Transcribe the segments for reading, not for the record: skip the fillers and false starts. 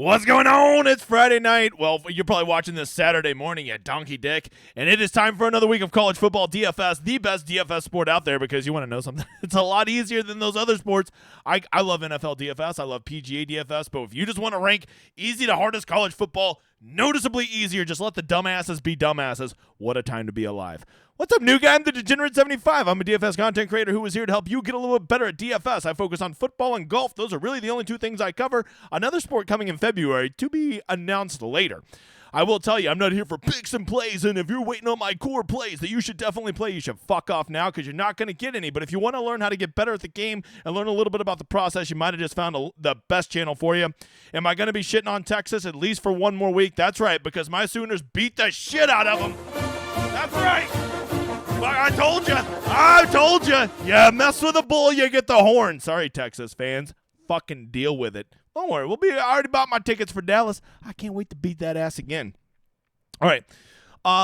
What's going on? It's Friday night. Well, you're probably watching this Saturday morning, you donkey dick. And it is time for another week of college football DFS, the best DFS sport out there, because you want to know something. It's a lot easier than those other sports. I love NFL DFS. I love PGA DFS. But if you just want to rank easy to hardest college football, noticeably easier, just let the dumbasses be dumbasses. What a time to be alive. What's up, new guy? I'm the Degenerate 75. I'm a DFS content creator who is here to help you get a little bit better at DFS. I focus on football and golf. Those are really the only two things I cover. Another sport coming in February to be announced later. I will tell you, I'm not here for picks and plays, and if you're waiting on my core plays that you should definitely play, you should fuck off now because you're not going to get any. But if you want to learn how to get better at the game and learn a little bit about the process, you might have just found the best channel for you. Am I going to be shitting on Texas at least for one more week? That's right, because my Sooners beat the shit out of them. That's right. I told you. You mess with a bull, you get the horn. Sorry, Texas fans. Fucking deal with it. Don't worry. I already bought my tickets for Dallas. I can't wait to beat that ass again. All right.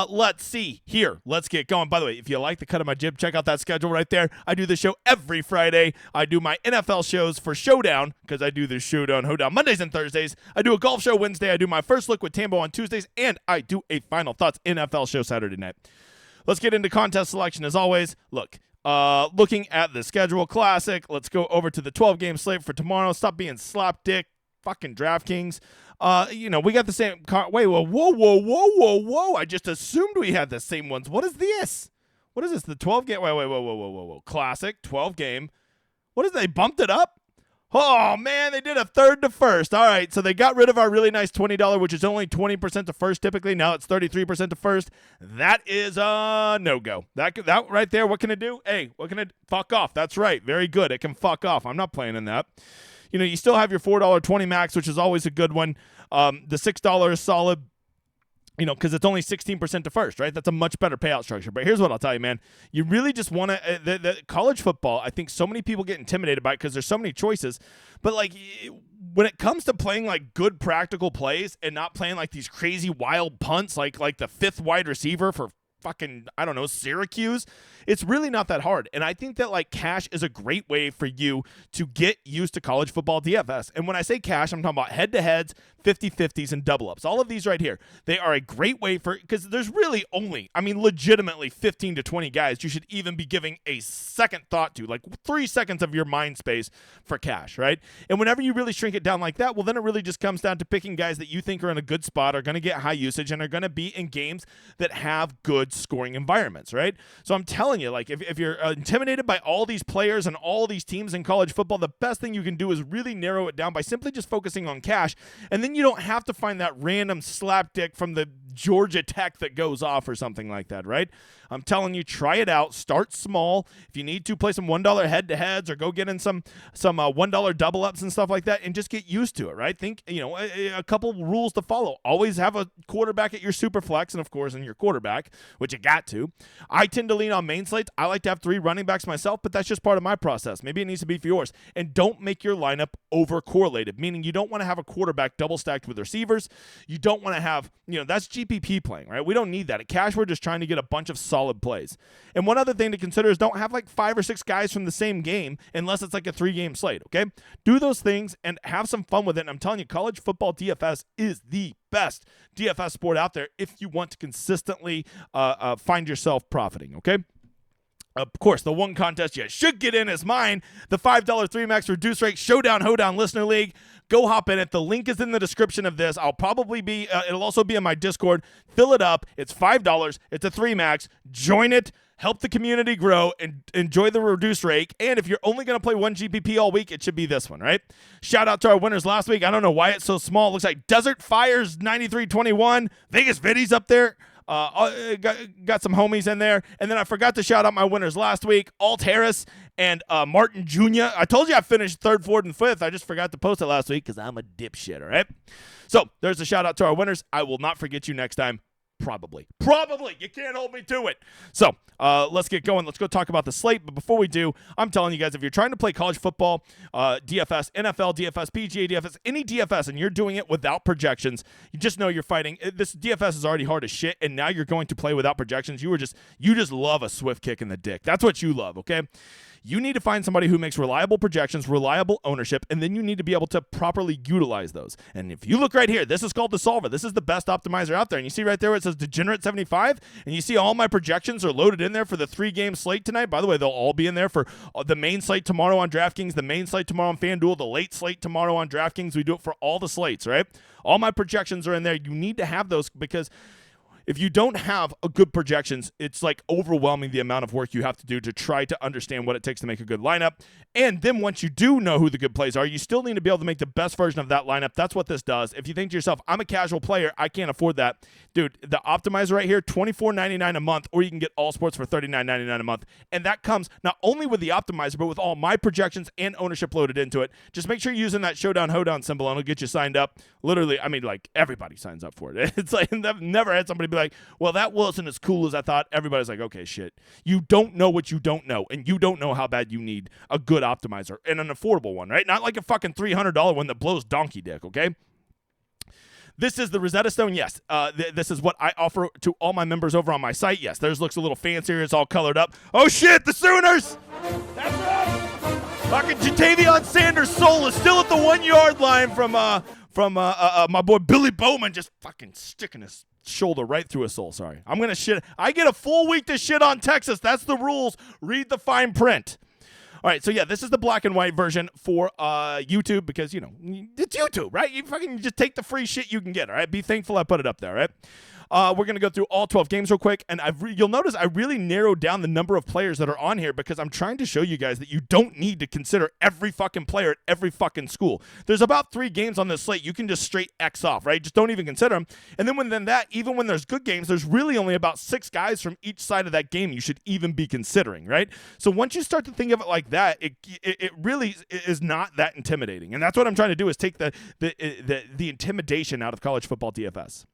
Let's see here. Let's get going. By the way, if you like the cut of my jib, check out that schedule right there. I do the show every Friday. I do my NFL shows for Showdown because I do the Showdown Hoedown Mondays and Thursdays. I do a golf show Wednesday. I do my first look with Tambo on Tuesdays, and I do a Final Thoughts NFL show Saturday night. Let's get into contest selection as always. Look, looking at the schedule classic, let's go over to the 12-game slate for tomorrow. Stop being slapdick, fucking DraftKings. We got the same. Whoa. I just assumed we had the same ones. What is this? What is this? The 12-game. Whoa. Classic 12-game. What is they bumped it up? Oh, man, they did a third to first. All right, so they got rid of our really nice $20, which is only 20% to first typically. Now it's 33% to first. That is a no-go. That right there, what can it do? Hey, what can it fuck off? That's right. Very good. It can fuck off. I'm not playing in that. You know, you still have your $4.20 max, which is always a good one. The $6 is solid. You know, because it's only 16% to first, right? That's a much better payout structure. But here's what I'll tell you, man. You really just want to the college football, I think so many people get intimidated by it because there's so many choices. But, like, when it comes to playing, like, good practical plays and not playing, like, these crazy wild punts like the fifth wide receiver for fucking, I don't know, Syracuse, it's really not that hard. And I think that, like, cash is a great way for you to get used to college football DFS. And when I say cash, I'm talking about head-to-heads, 50-50s, and double-ups. All of these right here, they are a great way for, because there's really only, legitimately 15 to 20 guys you should even be giving a second thought to, like 3 seconds of your mind space for cash, right? And whenever you really shrink it down like that, well, then it really just comes down to picking guys that you think are in a good spot, are going to get high usage, and are going to be in games that have good scoring environments, right? So I'm telling you, like, if you're intimidated by all these players and all these teams in college football, the best thing you can do is really narrow it down by simply just focusing on cash, and then you don't have to find that random slapdick from the Georgia Tech that goes off or something like that, right? I'm telling you, try it out. Start small. If you need to, play some $1 head-to-heads or go get in some $1 double-ups and stuff like that and just get used to it, right? Think, a couple rules to follow. Always have a quarterback at your super flex and, of course, in your quarterback, which you got to. I tend to lean on main slates. I like to have 3 running backs myself, but that's just part of my process. Maybe it needs to be for yours. And don't make your lineup over-correlated, meaning you don't want to have a quarterback double-stacked with receivers. You don't want to have, that's GPP playing, right? We don't need that. At cash, we're just trying to get a bunch of solid plays. And one other thing to consider is don't have like 5 or 6 guys from the same game unless it's like a 3-game slate, okay? Do those things and have some fun with it. And I'm telling you, college football DFS is the best DFS sport out there if you want to consistently find yourself profiting, okay? Of course, the one contest you should get in is mine, the $5 3 max reduce rate Showdown Hoedown Listener League. Go hop in it. The link is in the description of this. I'll probably be, it'll also be in my Discord. Fill it up. It's $5. It's a 3 max. Join it. Help the community grow and enjoy the reduced rate. And if you're only going to play one GPP all week, it should be this one, right? Shout out to our winners last week. I don't know why it's so small. It looks like Desert Fires 9321. Vegas Viddy's up there. Got some homies in there. And then I forgot to shout out my winners last week, Alt Harris and Martin Jr. I told you I finished 3rd, 4th, and 5th. I just forgot to post it last week because I'm a dipshit, all right? So there's a shout out to our winners. I will not forget you next time. Probably. You can't hold me to it. So let's get going. Let's go talk about the slate. But before we do, I'm telling you guys, if you're trying to play college football, DFS, NFL DFS, PGA DFS, any DFS, and you're doing it without projections, you just know you're fighting. This DFS is already hard as shit, and now you're going to play without projections. You just love a swift kick in the dick. That's what you love, okay? You need to find somebody who makes reliable projections, reliable ownership, and then you need to be able to properly utilize those. And if you look right here, this is called the solver. This is the best optimizer out there. And you see right there where it says Degenerate 75, and you see all my projections are loaded in there for the 3-game slate tonight. By the way, they'll all be in there for the main slate tomorrow on DraftKings, the main slate tomorrow on FanDuel, the late slate tomorrow on DraftKings. We do it for all the slates, right? All my projections are in there. You need to have those because if you don't have a good projections, it's like overwhelming the amount of work you have to do to try to understand what it takes to make a good lineup. And then once you do know who the good plays are, you still need to be able to make the best version of that lineup. That's what this does. If you think to yourself, I'm a casual player, I can't afford that. Dude, the optimizer right here, $24.99 a month, or you can get all sports for $39.99 a month. And that comes not only with the optimizer, but with all my projections and ownership loaded into it. Just make sure you're using that Showdown Hoedown symbol and it'll get you signed up. Literally, I mean, like everybody signs up for it. It's like I've never had somebody be like, well, that wasn't as cool as I thought. Everybody's like, okay, shit. You don't know what you don't know, and you don't know how bad you need a good optimizer and an affordable one, right? Not like a fucking $300 one that blows donkey dick, okay? This is the Rosetta Stone. Yes, this is what I offer to all my members over on my site. Yes, theirs looks a little fancier. It's all colored up. Oh, shit, the Sooners! That's right! Fucking Jatavion Sanders' soul is still at the 1-yard line from my boy Billy Bowman just fucking sticking his shoulder right through his soul. Sorry. I'm going to shit. I get a full week to shit on Texas. That's the rules. Read the fine print. All right, so yeah, this is the black and white version for YouTube because, you know, it's YouTube, right? You fucking just take the free shit you can get, all right? Be thankful I put it up there, all right? We're going to go through all 12 games real quick, and you'll notice I really narrowed down the number of players that are on here because I'm trying to show you guys that you don't need to consider every fucking player at every fucking school. There's about 3 games on this slate. You can just straight X off, right? Just don't even consider them. And then even when there's good games, there's really only about 6 guys from each side of that game you should even be considering, right? So once you start to think of it like that, it really is not that intimidating. And that's what I'm trying to do is take the intimidation out of college football DFS.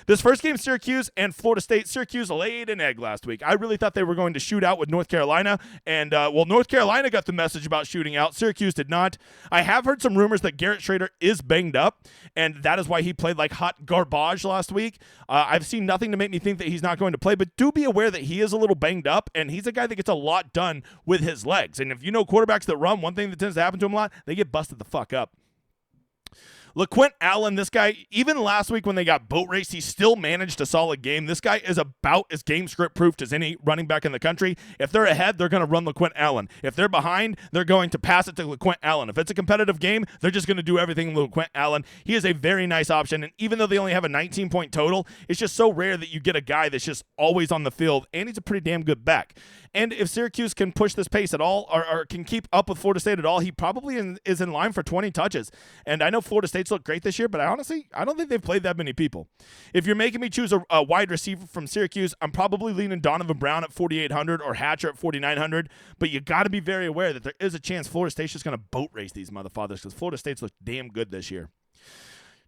This first game, Syracuse and Florida State. Syracuse laid an egg last week. I really thought they were going to shoot out with North Carolina, and North Carolina got the message about shooting out. Syracuse did not. I have heard some rumors that Garrett Schrader is banged up, and that is why he played like hot garbage last week. I've seen nothing to make me think that he's not going to play, but do be aware that he is a little banged up, and he's a guy that gets a lot done with his legs. And if you know quarterbacks that run, one thing that tends to happen to him a lot, they get busted the fuck up. LaQuint Allen, this guy, even last week when they got boat raced, he still managed a solid game. This guy is about as game script proofed as any running back in the country. If they're ahead, they're going to run LaQuint Allen. If they're behind, they're going to pass it to LaQuint Allen. If it's a competitive game, they're just going to do everything with LaQuint Allen. He is a very nice option, and even though they only have a 19-point total, it's just so rare that you get a guy that's just always on the field, and he's a pretty damn good back. And if Syracuse can push this pace at all or can keep up with Florida State at all, he probably is in line for 20 touches. And I know Florida State's looked great this year, but I don't think they've played that many people. If you're making me choose a wide receiver from Syracuse, I'm probably leaning Donovan Brown at 4,800 or Hatcher at 4,900. But you got to be very aware that there is a chance Florida State's just going to boat race these motherfuckers because Florida State's looked damn good this year.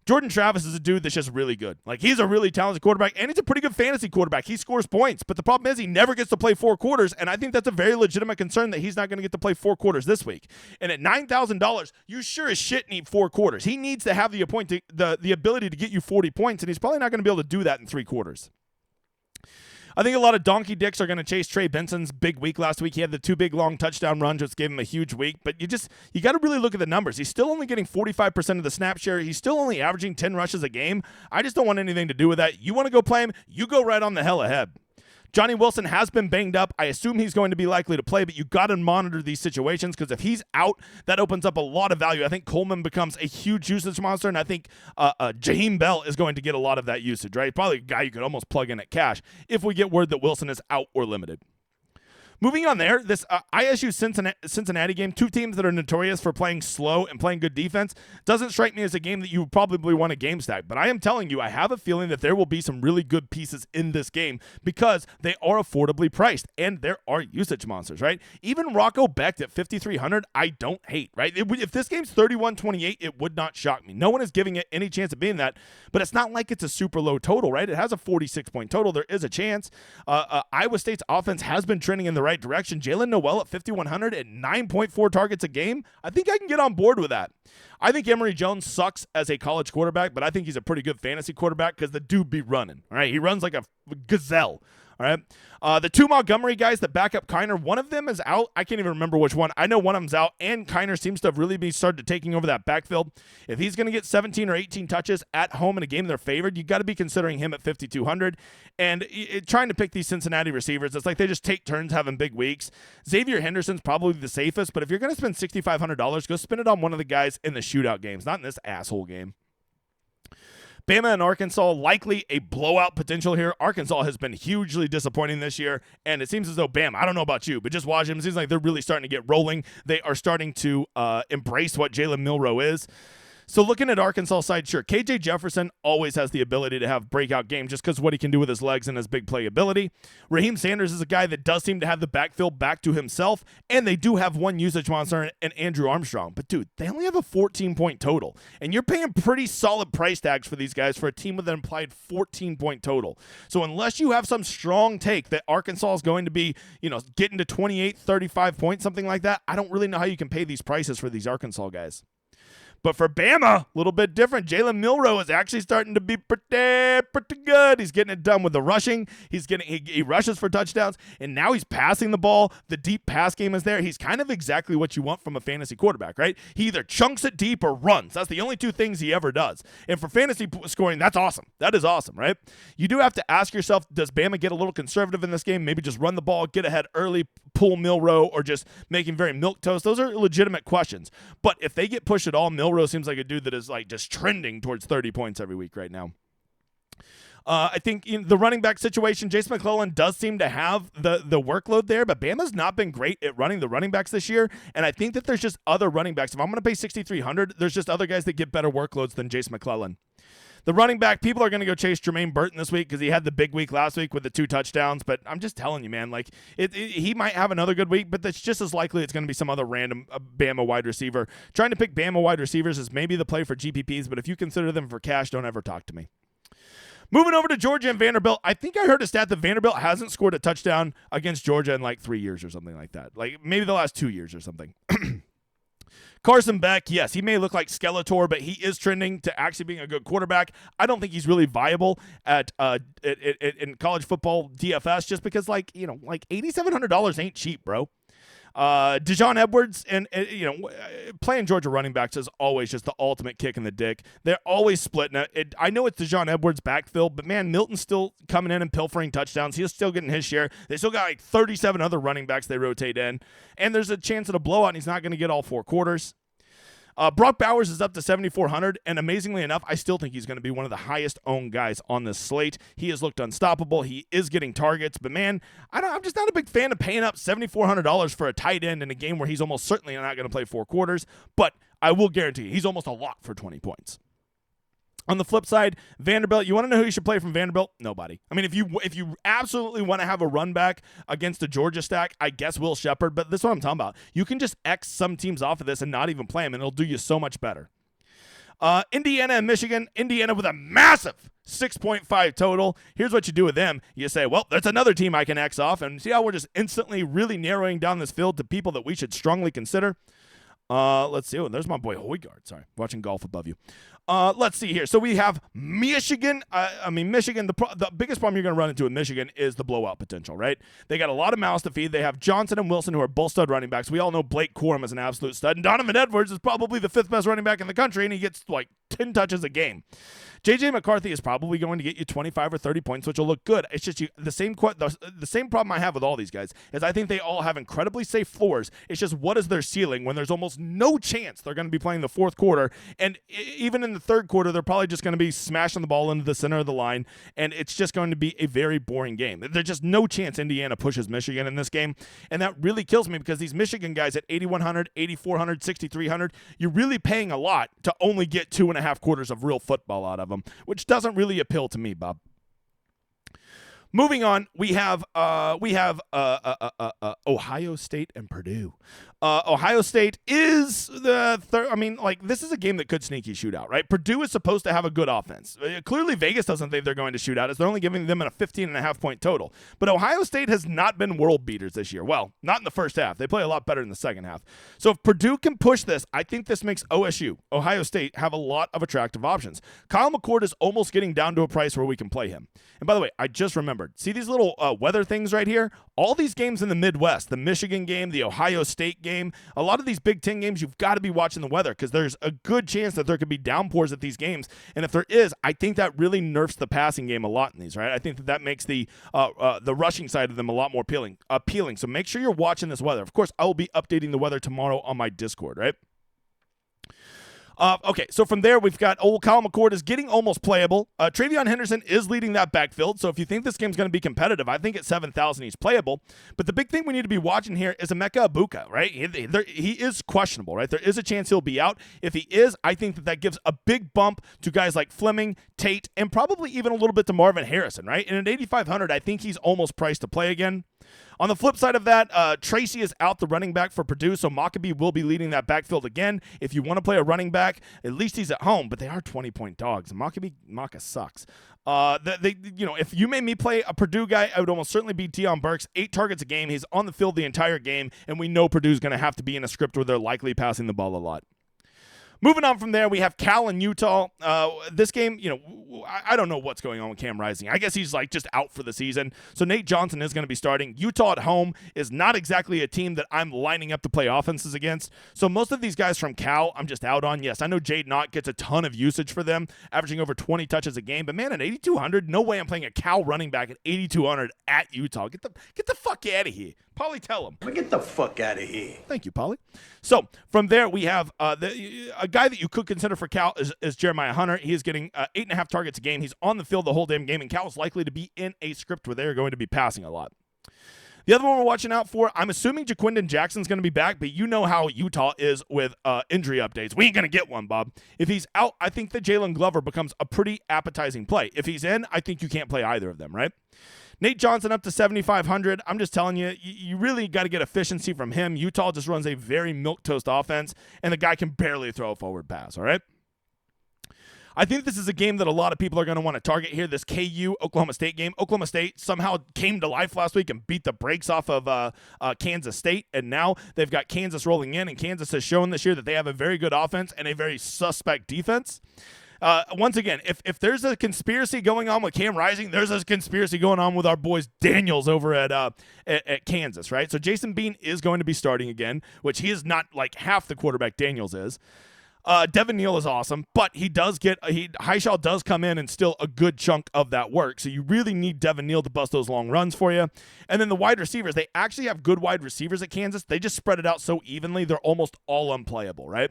Jordan Travis is a dude that's just really good. Like, he's a really talented quarterback, and he's a pretty good fantasy quarterback. He scores points, but the problem is he never gets to play 4 quarters, and I think that's a very legitimate concern that he's not going to get to play 4 quarters this week. And at $9,000, you sure as shit need 4 quarters. He needs to have the ability to get you 40 points, and he's probably not going to be able to do that in 3 quarters. I think a lot of donkey dicks are going to chase Trey Benson's big week last week. He had the 2 big long touchdown runs, which gave him a huge week. But you got to really look at the numbers. He's still only getting 45% of the snap share. He's still only averaging 10 rushes a game. I just don't want anything to do with that. You want to go play him? You go right on the hell ahead. Johnny Wilson has been banged up. I assume he's going to be likely to play, but you got to monitor these situations because if he's out, that opens up a lot of value. I think Coleman becomes a huge usage monster, and I think Jaheim Bell is going to get a lot of that usage, right? Probably a guy you could almost plug in at cash if we get word that Wilson is out or limited. Moving on there, this ISU Cincinnati game, 2 teams that are notorious for playing slow and playing good defense, doesn't strike me as a game that you probably want to game stack. But I am telling you, I have a feeling that there will be some really good pieces in this game because they are affordably priced and there are usage monsters, right? Even Rocco Becht at 5,300, I don't hate, right? If this game's 31-28, it would not shock me. No one is giving it any chance of being that, but it's not like it's a super low total, right? It has a 46-point total. There is a chance. Iowa State's offense has been trending in the right direction. Jalen Noel at 5,100 at 9.4 targets a game. I think I can get on board with that. I think Emory Jones sucks as a college quarterback, but I think he's a pretty good fantasy quarterback because the dude be running. All right, he runs like a gazelle. All All right. The two Montgomery guys that back up Kiner, one of them is out. I can't even remember which one. I know one of them's out, and Kiner seems to have really been started taking over that backfield. If he's going to get 17 or 18 touches at home in a game they're favored, you got to be considering him at 5,200. And trying to pick these Cincinnati receivers, it's like they just take turns having big weeks. Xavier Henderson's probably the safest, but if you're going to spend $6,500, go spend it on one of the guys in the shootout games, not in this asshole game. Bama and Arkansas, likely a blowout potential here. Arkansas has been hugely disappointing this year, and it seems as though Bama, I don't know about you, but just watch them. It seems like they're really starting to get rolling. They are starting to embrace what Jalen Milroe is. So looking at Arkansas side, sure, KJ Jefferson always has the ability to have breakout game just because what he can do with his legs and his big play ability. Raheem Sanders is a guy that does seem to have the backfield back to himself, and they do have one usage monster in Andrew Armstrong. But, dude, they only have a 14-point total, and you're paying pretty solid price tags for these guys for a team with an implied 14-point total. So unless you have some strong take that Arkansas is going to be, getting to 28, 35 points, something like that, I don't really know how you can pay these prices for these Arkansas guys. But for Bama, a little bit different. Jalen Milroe is actually starting to be pretty good. He's getting it done with the rushing. He rushes for touchdowns, and now he's passing the ball. The deep pass game is there. He's kind of exactly what you want from a fantasy quarterback, right? He either chunks it deep or runs. That's the only two things he ever does. And for fantasy scoring, that's awesome. That is awesome, right? You do have to ask yourself, does Bama get a little conservative in this game? Maybe just run the ball, get ahead early, pull Milroe, or just make him very milquetoast? Those are legitimate questions. But if they get pushed at all, Milroe seems like a dude that is like just trending towards 30 points every week right now. I think in the running back situation, Jason McClellan does seem to have the workload there, but Bama's not been great at running the running backs this year, and I think that there's just other running backs. If I'm going to pay $6,300, there's just other guys that get better workloads than Jason McClellan. The running back, people are going to go chase Jermaine Burton this week because he had the big week last week with the 2 touchdowns. But I'm just telling you, man, like he might have another good week, but that's just as likely it's going to be some other random Bama wide receiver. Trying to pick Bama wide receivers is maybe the play for GPPs, but if you consider them for cash, don't ever talk to me. Moving over to Georgia and Vanderbilt, I think I heard a stat that Vanderbilt hasn't scored a touchdown against Georgia in like 3 years or something like that. Like maybe the last 2 years or something. Carson Beck, yes, he may look like Skeletor, but he is trending to actually being a good quarterback. I don't think he's really viable at in college football DFS just because, like $8,700 ain't cheap, bro. Dejon Edwards and playing Georgia running backs is always just the ultimate kick in the dick. They're always splitting it. I know it's Dejon Edwards backfield, but man, Milton's still coming in and pilfering touchdowns. He's still getting his share. They still got like 37 other running backs they rotate in, and there's a chance at a blowout, and he's not going to get all 4 quarters. Brock Bowers is up to 7,400, and amazingly enough, I still think he's going to be one of the highest owned guys on this slate. He has looked unstoppable. He is getting targets, but man, I'm just not a big fan of paying up $7,400 for a tight end in a game where he's almost certainly not going to play 4 quarters, but I will guarantee you, he's almost a lock for 20 points. On the flip side, Vanderbilt, you want to know who you should play from Vanderbilt? Nobody. I mean, if you absolutely want to have a run back against the Georgia stack, I guess Will Shepherd, but this is what I'm talking about. You can just X some teams off of this and not even play them, and it'll do you so much better. Indiana and Michigan. Indiana with a massive 6.5 total. Here's what you do with them. You say, well, that's another team I can X off, and see how we're just instantly really narrowing down this field to people that we should strongly consider. Let's see. Oh, there's my boy Hoygaard. Sorry, watching golf above you. Let's see here. So we have Michigan. Michigan, the biggest problem you're going to run into with Michigan is the blowout potential, right? They got a lot of mouths to feed. They have Johnson and Wilson, who are both stud running backs. We all know Blake Corum is an absolute stud. And Donovan Edwards is probably the 5th best running back in the country, and he gets like 10 touches a game. J.J. McCarthy is probably going to get you 25 or 30 points, which will look good. It's just the same problem I have with all these guys is I think they all have incredibly safe floors. It's just what is their ceiling when there's almost no chance they're going to be playing the 4th quarter, and even in the 3rd quarter, they're probably just going to be smashing the ball into the center of the line, and it's just going to be a very boring game. There's just no chance Indiana pushes Michigan in this game, and that really kills me because these Michigan guys at 8,100, 8,400, 6,300, you're really paying a lot to only get 2.5 quarters of real football out of them, which doesn't really appeal to me, Bob. Moving on, we have Ohio State and Purdue. Ohio State is the third. I mean, like, this is a game that could sneaky shootout, right? Purdue is supposed to have a good offense. Clearly, Vegas doesn't think they're going to shoot out, as they're only giving them a 15.5-point total. But Ohio State has not been world beaters this year. Well, not in the first half. They play a lot better in the second half. So if Purdue can push this, I think this makes Ohio State, have a lot of attractive options. Kyle McCord is almost getting down to a price where we can play him. And by the way, I just remembered. See these little weather things right here? All these games in the Midwest, the Michigan game, the Ohio State game, a lot of these Big Ten games, you've got to be watching the weather because there's a good chance that there could be downpours at these games. And if there is, I think that really nerfs the passing game a lot in these, right? I think that makes the rushing side of them a lot more appealing. So make sure you're watching this weather. Of course, I will be updating the weather tomorrow on my Discord, right? Okay, so from there, we've got old Kyle McCord is getting almost playable. Travion Henderson is leading that backfield, so if you think this game's going to be competitive, I think at 7,000 he's playable. But the big thing we need to be watching here is Emeka Egbuka, right? He is questionable, right? There is a chance he'll be out. If he is, I think that gives a big bump to guys like Fleming, Tate, and probably even a little bit to Marvin Harrison, right? And at 8,500, I think he's almost priced to play again. On the flip side of that, Tracy is out, the running back for Purdue, so Maccabee will be leading that backfield again. If you want to play a running back, at least he's at home, but they are 20-point dogs. Macca sucks. If you made me play a Purdue guy, I would almost certainly be Deion Burks. 8 targets a game. He's on the field the entire game, and we know Purdue's going to have to be in a script where they're likely passing the ball a lot. Moving on from there, we have Cal and Utah. This game, I don't know what's going on with Cam Rising. I guess he's just out for the season. So Nate Johnson is going to be starting. Utah at home is not exactly a team that I'm lining up to play offenses against. So most of these guys from Cal, I'm just out on. Yes, I know Jade Knott gets a ton of usage for them, averaging over 20 touches a game. But man, at 8,200, no way I'm playing a Cal running back at 8,200 at Utah. Get the fuck out of here. Polly, tell him. Get the fuck out of here. Thank you, Polly. So from there, we have a guy that you could consider for Cal is Jeremiah Hunter. He is getting 8.5 targets a game. He's on the field the whole damn game, and Cal is likely to be in a script where they're going to be passing a lot. The other one we're watching out for, I'm assuming Jaquindon Jackson's going to be back, but you know how Utah is with injury updates. We ain't going to get one, Bob. If he's out, I think that Jalen Glover becomes a pretty appetizing play. If he's in, I think you can't play either of them, right? Nate Johnson up to 7,500. I'm just telling you, you really got to get efficiency from him. Utah just runs a very milquetoast offense, and the guy can barely throw a forward pass, all right? I think this is a game that a lot of people are going to want to target here, this KU Oklahoma State game. Oklahoma State somehow came to life last week and beat the brakes off of Kansas State, and now they've got Kansas rolling in, and Kansas has shown this year that they have a very good offense and a very suspect defense. Once again, if there's a conspiracy going on with Cam Rising, there's a conspiracy going on with our boys Daniels over at Kansas, right? So Jason Bean is going to be starting again, which he is not like half the quarterback Daniels is. Devin Neal is awesome, but Highshaw does come in and still a good chunk of that work. So you really need Devin Neal to bust those long runs for you. And then the wide receivers, they actually have good wide receivers at Kansas. They just spread it out so evenly, they're almost all unplayable, right?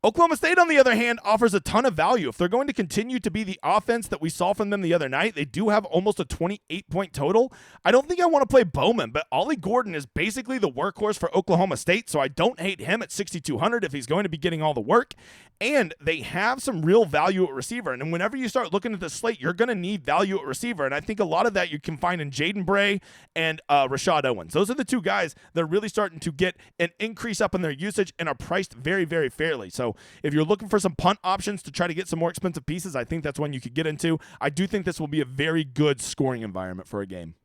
Oklahoma State, on the other hand, offers a ton of value. If they're going to continue to be the offense that we saw from them the other night, they do have almost a 28-point total. I don't think I want to play Bowman, but Ollie Gordon is basically the workhorse for Oklahoma State, so I don't hate him at 6,200 if he's going to be getting all the work. And they have some real value at receiver. And whenever you start looking at the slate, you're going to need value at receiver. And I think a lot of that you can find in Jaden Bray and Rashad Owens. Those are the two guys that are really starting to get an increase up in their usage and are priced very, very fairly. So if you're looking for some punt options to try to get some more expensive pieces, I think that's one you could get into. I do think this will be a very good scoring environment for a game.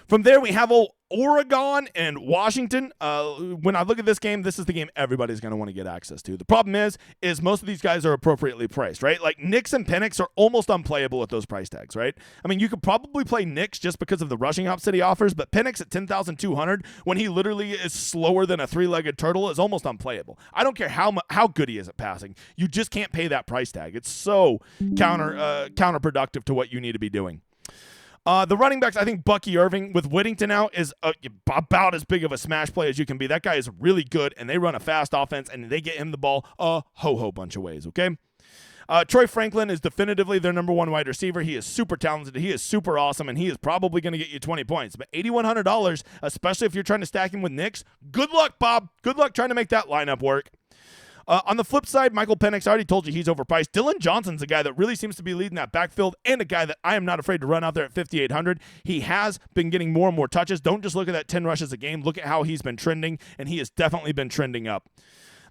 From there, we have Oregon and Washington. When I look at this game, this is the game everybody's going to want to get access to. The problem is most of these guys are appropriately priced, right? Like Nix and Penix are almost unplayable at those price tags, right? I mean, you could probably play Nix just because of the rushing ops that he offers, but Penix at 10,200 when he literally is slower than a three-legged turtle is almost unplayable. I don't care how good he is at passing. You just can't pay that price tag. It's so counterproductive to what you need to be doing. The running backs, I think Bucky Irving with Whittington out is about as big of a smash play as you can be. That guy is really good, and they run a fast offense, and they get him the ball a ho-ho bunch of ways, okay? Troy Franklin is definitively their number one wide receiver. He is super talented. He is super awesome, and he is probably going to get you 20 points. But $8,100, especially if you're trying to stack him with Nix, good luck, Bob. Good luck trying to make that lineup work. On the flip side, Michael Penix, I already told you he's overpriced. Dylan Johnson's a guy that really seems to be leading that backfield and a guy that I am not afraid to run out there at 5,800. He has been getting more and more touches. Don't just look at that 10 rushes a game. Look at how he's been trending, and he has definitely been trending up.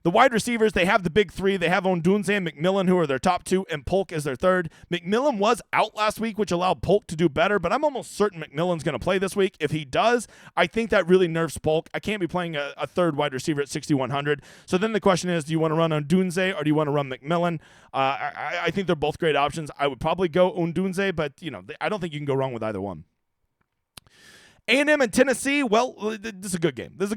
The wide receivers, they have the big three. They have Ondunze and McMillan, who are their top two, and Polk is their third. McMillan was out last week, which allowed Polk to do better, but I'm almost certain McMillan's going to play this week. If he does, I think that really nerfs Polk. I can't be playing a third wide receiver at 6,100. So then the question is, do you want to run Ondunze or do you want to run McMillan? I think they're both great options. I would probably go Ondunze, but I don't think you can go wrong with either one. A&M and Tennessee, well, this is a good game. This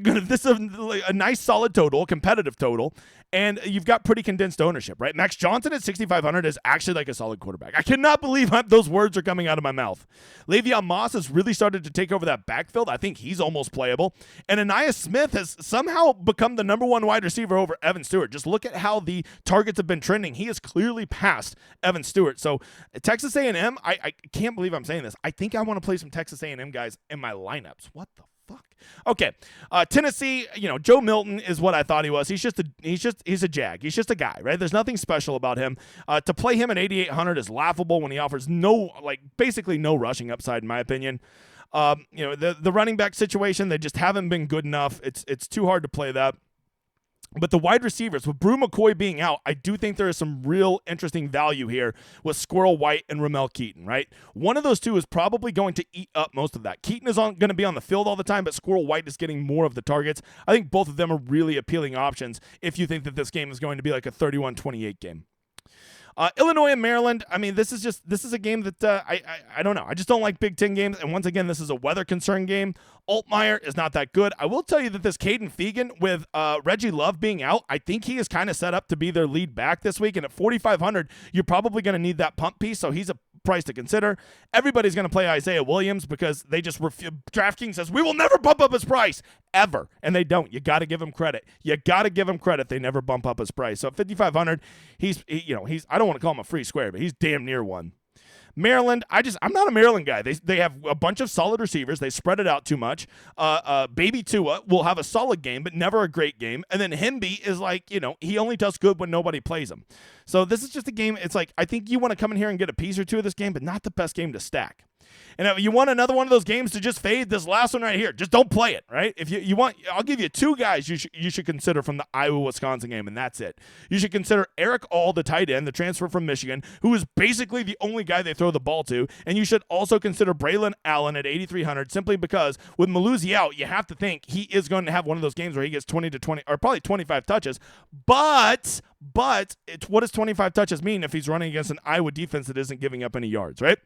is a nice solid total, competitive total, and you've got pretty condensed ownership, right? Max Johnson at 6,500 is actually like a solid quarterback. I cannot believe those words are coming out of my mouth. Le'Veon Moss has really started to take over that backfield. I think he's almost playable. And Aniyah Smith has somehow become the number one wide receiver over Evan Stewart. Just look at how the targets have been trending. He has clearly passed Evan Stewart. So Texas A&M, I can't believe I'm saying this. I think I want to play some Texas A&M guys in my lineups. What the fuck? Okay. Tennessee, Joe Milton is what I thought he was. He's a jag. He's just a guy, right? There's nothing special about him. To play him at 8,800 is laughable when he offers basically no rushing upside, in my opinion. The running back situation, they just haven't been good enough. It's too hard to play that. But the wide receivers, with Brew McCoy being out, I do think there is some real interesting value here with Squirrel White and Ramel Keaton, right? One of those two is probably going to eat up most of that. Keaton is going to be on the field all the time, but Squirrel White is getting more of the targets. I think both of them are really appealing options if you think that this game is going to be like a 31-28 game. Illinois and Maryland, I mean, this is a game that I don't know. I just don't like Big Ten games, and once again, this is a weather concern game. Altmaier is not that good. I will tell you that this Caden Fegan with Reggie Love being out, I think he is kind of set up to be their lead back this week, and at 4,500, you're probably going to need that pump piece, so he's a price to consider. Everybody's going to play Isaiah Williams because they just DraftKings says, we will never bump up his price, ever, and they don't. You got to give him credit. They never bump up his price. So at 5,500, he's I don't want to call him a free square, but he's damn near one. Maryland, I'm not a Maryland guy. They have a bunch of solid receivers. They spread it out too much. Baby Tua will have a solid game, but never a great game. And then Hemby is he only does good when nobody plays him. So this is just a game. It's like, I think you want to come in here and get a piece or two of this game, but not the best game to stack. And if you want another one of those games to just fade, this last one right here, just don't play it, right? If you want, I'll give you two guys you should consider from the Iowa-Wisconsin game, and that's it. You should consider Eric All, the tight end, the transfer from Michigan, who is basically the only guy they throw the ball to, and you should also consider Braylon Allen at 8,300, simply because with Maluzzi out, you have to think he is going to have one of those games where he gets 20 to 20, or probably 25 touches, but what does 25 touches mean if he's running against an Iowa defense that isn't giving up any yards, right?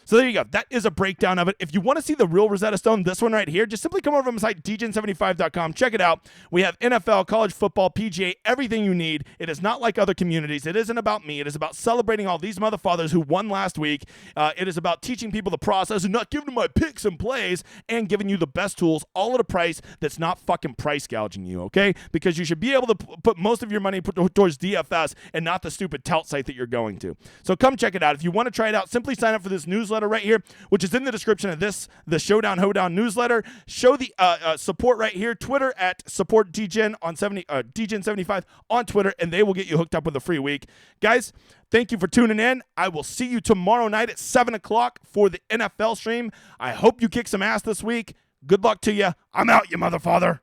So there you go. That is a breakdown of it. If you want to see the real Rosetta Stone, this one right here, just simply come over to my site, Degen75.com. Check it out. We have NFL, college football, PGA, everything you need. It is not like other communities. It isn't about me. It is about celebrating all these motherfathers who won last week. It is about teaching people the process and not giving them my picks and plays and giving you the best tools, all at a price that's not fucking price gouging you, okay? Because you should be able to put most of your money towards DFS and not the stupid tout site that you're going to. So come check it out. If you want to try it out, simply sign up for this newsletter right here, which is in the description of the Showdown Hoedown newsletter. Show the support right here. Twitter at support Degen on Degen75 on Twitter, and they will get you hooked up with a free week. Guys, thank you for tuning in. I will see you tomorrow night at 7 o'clock for the NFL stream. I hope you kick some ass this week. Good luck to you. I'm out, you motherfather.